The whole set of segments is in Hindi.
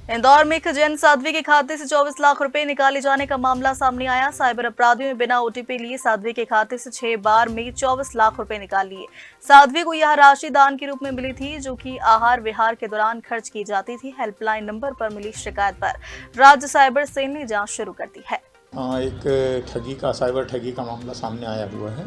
इंदौर में एक जैन साध्वी के खाते से 24 लाख रुपए निकाले जाने का मामला सामने आया। साइबर अपराधियों ने बिना ओटीपी लिए साध्वी के खाते से 6 बार में 24 लाख रुपए निकाल लिए। साध्वी को यह राशि दान के रूप में मिली थी, जो कि आहार विहार के दौरान खर्च की जाती थी। हेल्पलाइन नंबर पर मिली शिकायत पर राज्य साइबर सेल ने जांच शुरू कर दी है। एक साइबर ठगी का मामला सामने आया हुआ है,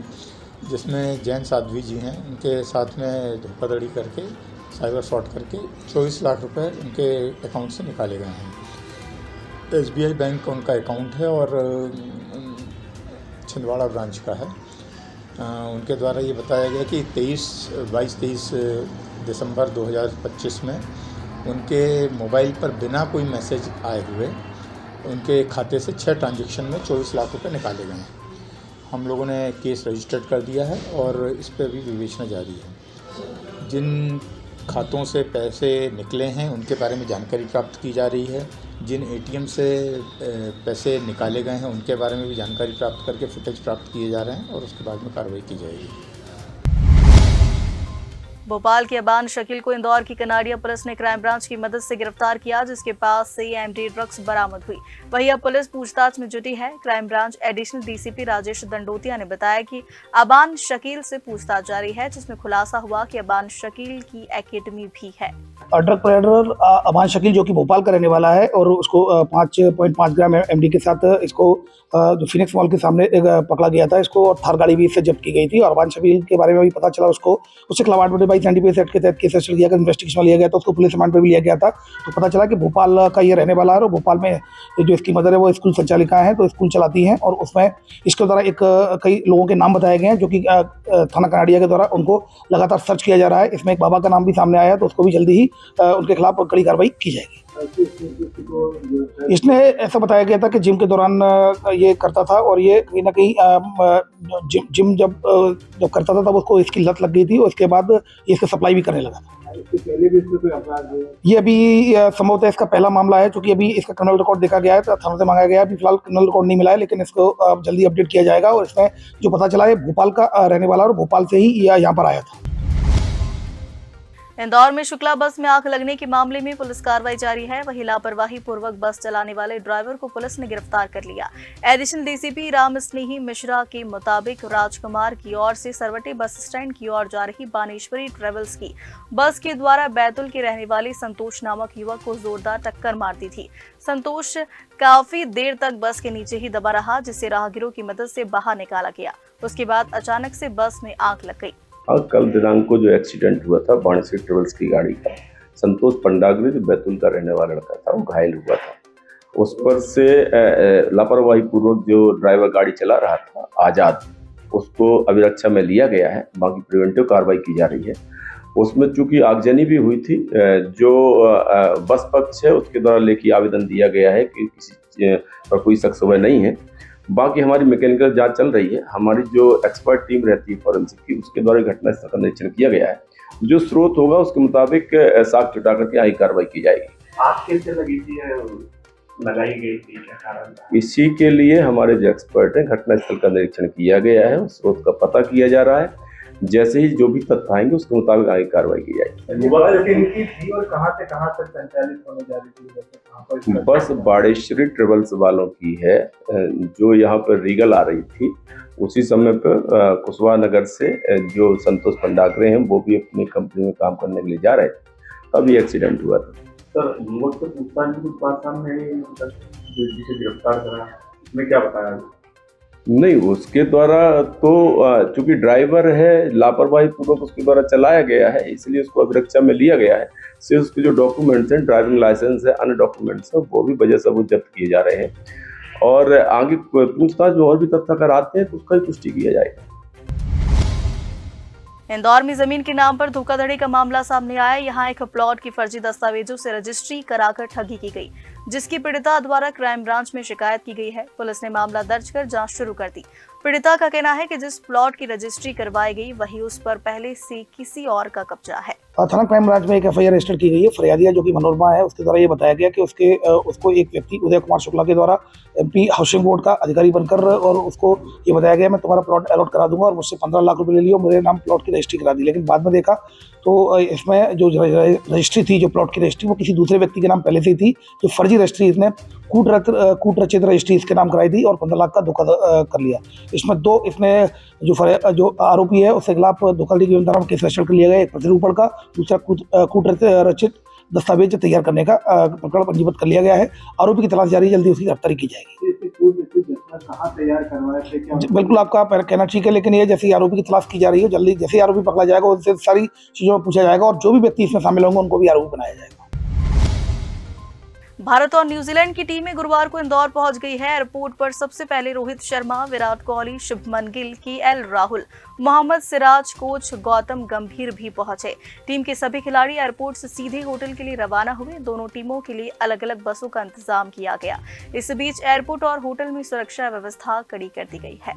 जिसमें जैन साध्वी जी हैं, उनके साथ में धोखाधड़ी करके साइबर फ्रॉड करके 24 लाख रुपए उनके अकाउंट से निकाले गए हैं। SBI बैंक का उनका अकाउंट है और छिंदवाड़ा ब्रांच का है। उनके द्वारा ये बताया गया कि 23 दिसंबर 2025 में उनके मोबाइल पर बिना कोई मैसेज आए हुए उनके खाते से 6 ट्रांजैक्शन में 24 लाख रुपए निकाले गए हैं। हम लोगों ने केस रजिस्टर्ड कर दिया है और इस पर भी विवेचना जारी है। जिन खातों से पैसे निकले हैं उनके बारे में जानकारी प्राप्त की जा रही है। जिन ATM से पैसे निकाले गए हैं उनके बारे में भी जानकारी प्राप्त करके फुटेज प्राप्त किए जा रहे हैं और उसके बाद में कार्रवाई की जाएगी। भोपाल के अबान शकील को इंदौर की कनाडिया पुलिस ने क्राइम ब्रांच की मदद से गिरफ्तार किया, जिसके पास से MD ड्रग्स बरामद हुई। वहीं अब पुलिस पूछताछ में जुटी है। Crime branch additional DCP Rajesh Dandotiya ने बताया कि अबान शकील से पूछताछ जारी है, जिसमें खुलासा हुआ कि अबान शकील की एकेडमी भी है। ड्रग प्रेडर अबान शकील, जो कि भोपाल का रहने वाला है, और उसको 5.5 ग्राम MD के साथ इसको जो फिनिक्स मॉल के सामने पकड़ा गया था। इसको थार गाड़ी भी इससे जब्त की गई थी। और अबान शकील के बारे में भी पता चला, उससे खिलाफ 92/92 एक्ट के तहत केस रजिस्टर किया गया, इन्वेस्टिगेशन लिया गया, तो उसको पुलिस रिमांड पे भी लिया गया था। तो पता चला कि भोपाल का ये रहने वाला है और भोपाल में जो इसकी मदर है वो स्कूल संचालिका है, तो स्कूल चलाती हैं। और उसमें इसके द्वारा कई लोगों के नाम बताए गए हैं, जो कि थाना कनाडिया के द्वारा उनको लगातार सर्च किया जा रहा है। इसमें एक बाबा का नाम भी सामने आया है, तो उसको भी जल्दी ही उनके खिलाफ कड़ी कार्रवाई की जाएगी। इसने ऐसा बताया गया था कि जिम के दौरान ये करता था और ये कहीं ना कहीं जिम जब करता था तब उसको इसकी लत लग गई थी और उसके बाद ये इसका सप्लाई भी करने लगा था। इसके पहले भी इसमें कोई अपराध है? ये अभी संभवतः इसका पहला मामला है, क्योंकि अभी इसका क्रिमिनल रिकॉर्ड देखा गया है, तो थाना से मांगा गया है। अभी फिलहाल क्रिमिनल रिकॉर्ड नहीं मिला है, लेकिन इसको जल्दी अपडेट किया जाएगा। और इसमें जो पता चला है भोपाल का रहने वाला और भोपाल से ही यहाँ पर आया था। इंदौर में शुक्ला बस में आग लगने के मामले में पुलिस कार्रवाई जारी है। वहीं लापरवाही पूर्वक बस चलाने वाले ड्राइवर को पुलिस ने गिरफ्तार कर लिया। एडिशनल DCP राम स्नेही मिश्रा के मुताबिक राजकुमार की ओर से सरवटे बस स्टैंड की ओर जा रही बानेश्वरी ट्रेवल्स की बस के द्वारा बैतुल के रहने वाले संतोष नामक युवक को जोरदार टक्कर मार दी थी। संतोष काफी देर तक बस के नीचे ही दबा रहा, जिससे राहगीरों की मदद से बाहर निकाला गया। उसके बाद अचानक से बस में आग लग गई। कल दिनांक को जो एक्सीडेंट हुआ था बानेश्वरी ट्रेवल्स की गाड़ी का, संतोष पंडागरी जो बैतूल का रहने वाला लड़का था, वो घायल हुआ था। उस पर से लापरवाही पूर्वक जो ड्राइवर गाड़ी चला रहा था आजाद, उसको अभिरक्षा में लिया गया है। बाकी प्रिवेंटिव कार्रवाई की जा रही है। उसमें चूंकि आगजनी भी हुई थी, जो बस पक्ष है उसके द्वारा लेखी आवेदन दिया गया है कि किसी पर कोई शक शुबह नहीं है। बाकी हमारी मैकेनिकल जांच चल रही है। हमारी जो एक्सपर्ट टीम रहती है फॉरेंसिक की, उसके द्वारा घटनास्थल का निरीक्षण किया गया है। जो स्रोत होगा उसके मुताबिक साक्ष्य जुटा करके आगे कार्रवाई की जाएगी। आग कैसे लगी थी, लगाई गई थी, क्या कारण था? इसी के लिए हमारे जो एक्सपर्ट हैं घटनास्थल का निरीक्षण किया गया है, स्रोत का पता किया जा रहा है। जैसे ही जो भी तथ्य आएंगे उसके मुताबिक आगे कार्रवाई की जाएगी। और कहां से कहां तक संचालित होने जा रही थी बस बानेश्वरी ट्रेवल्स वालों की है, जो यहाँ पर रीगल आ रही थी। उसी समय पर कुशवाहा नगर से जो संतोष पंडागरे हैं वो भी अपनी कंपनी में काम करने के लिए जा रहे थे, तब ये एक्सीडेंट हुआ था। सर, युवक को पूछताछ की बात सामने जिसे गिरफ्तार करा, इसमें क्या बताया? नहीं, उसके द्वारा तो चूंकि ड्राइवर है, लापरवाही पूर्वक उसके द्वारा चलाया गया है, इसलिए उसको अभिरक्षा में लिया गया है। सिर्फ उसके जो डॉक्यूमेंट्स हैं, ड्राइविंग लाइसेंस है, अन्य डॉक्यूमेंट्स हैं, वो भी वजह से वो जब्त किए जा रहे हैं। और आगे पूछताछ में और भी तथ्य अगर आते हैं तो उसका भी पुष्टि किया जाएगा। इंदौर में जमीन के नाम पर धोखाधड़ी का मामला सामने आया। यहां एक प्लॉट की फर्जी दस्तावेजों से रजिस्ट्री कराकर ठगी की गई, जिसकी पीड़िता द्वारा क्राइम ब्रांच में शिकायत की गई है। पुलिस ने मामला दर्ज कर जांच शुरू कर दी। पीड़िता का कहना है कि जिस प्लॉट की रजिस्ट्री करवाई गई वही उस पर पहले से किसी और का कब्जा है। थाना क्राइम ब्रांच में एक FIR रजिस्टर की गई है। फरियादिया जो कि मनोरमा है, उसके द्वारा ये बताया गया कि उसको एक व्यक्ति उदय कुमार शुक्ला के द्वारा MP हाउसिंग बोर्ड का अधिकारी बनकर और उसको ये बताया गया मैं तुम्हारा प्लॉट अलॉट करा दूंगा और मुझसे 15 लाख रुपए ले लियो, मेरे नाम प्लॉट की रजिस्ट्री करा दी। लेकिन बाद में देखा तो इसमें जो रजिस्ट्री थी, जो प्लॉट की रजिस्ट्री, वो किसी दूसरे व्यक्ति के नाम पहले से ही थी। जो फर्जी रजिस्ट्री इसने कूट रचित रजिस्ट्री इसके नाम कराई थी और 15 लाख का धोखा कर लिया। इसमें इसने जो आरोपी है उसके खिलाफ धोखाधड़ी की धारा में केस रजिस्टर कर लिया गया, एक प्रतिरूपण का, दूसरा कूट रचित दस्तावेज तैयार करने का प्रकरण पंजीबद्ध कर लिया गया है। आरोपी की तलाश जारी, जल्दी उसकी गिरफ्तारी की जाएगी। कहाँ तैयार करवाया थे क्या? बिल्कुल आपका कहना ठीक है, लेकिन ये जैसे आरोपी की तलाश की जा रही है, जल्दी जैसे आरोपी पकड़ा जाएगा उनसे सारी चीजों में पूछा जाएगा और जो भी व्यक्ति इसमें शामिल होंगे उनको भी आरोपी बनाया जाएगा। भारत और न्यूजीलैंड की टीमें गुरुवार को इंदौर पहुंच गई है। एयरपोर्ट पर सबसे पहले रोहित शर्मा, विराट कोहली, शुभमन गिल, KL राहुल, मोहम्मद सिराज, कोच गौतम गंभीर भी पहुंचे। टीम के सभी खिलाड़ी एयरपोर्ट से सीधे होटल के लिए रवाना हुए। दोनों टीमों के लिए अलग अलग बसों का इंतजाम किया गया। इस बीच एयरपोर्ट और होटल में सुरक्षा व्यवस्था कड़ी कर दी गई है।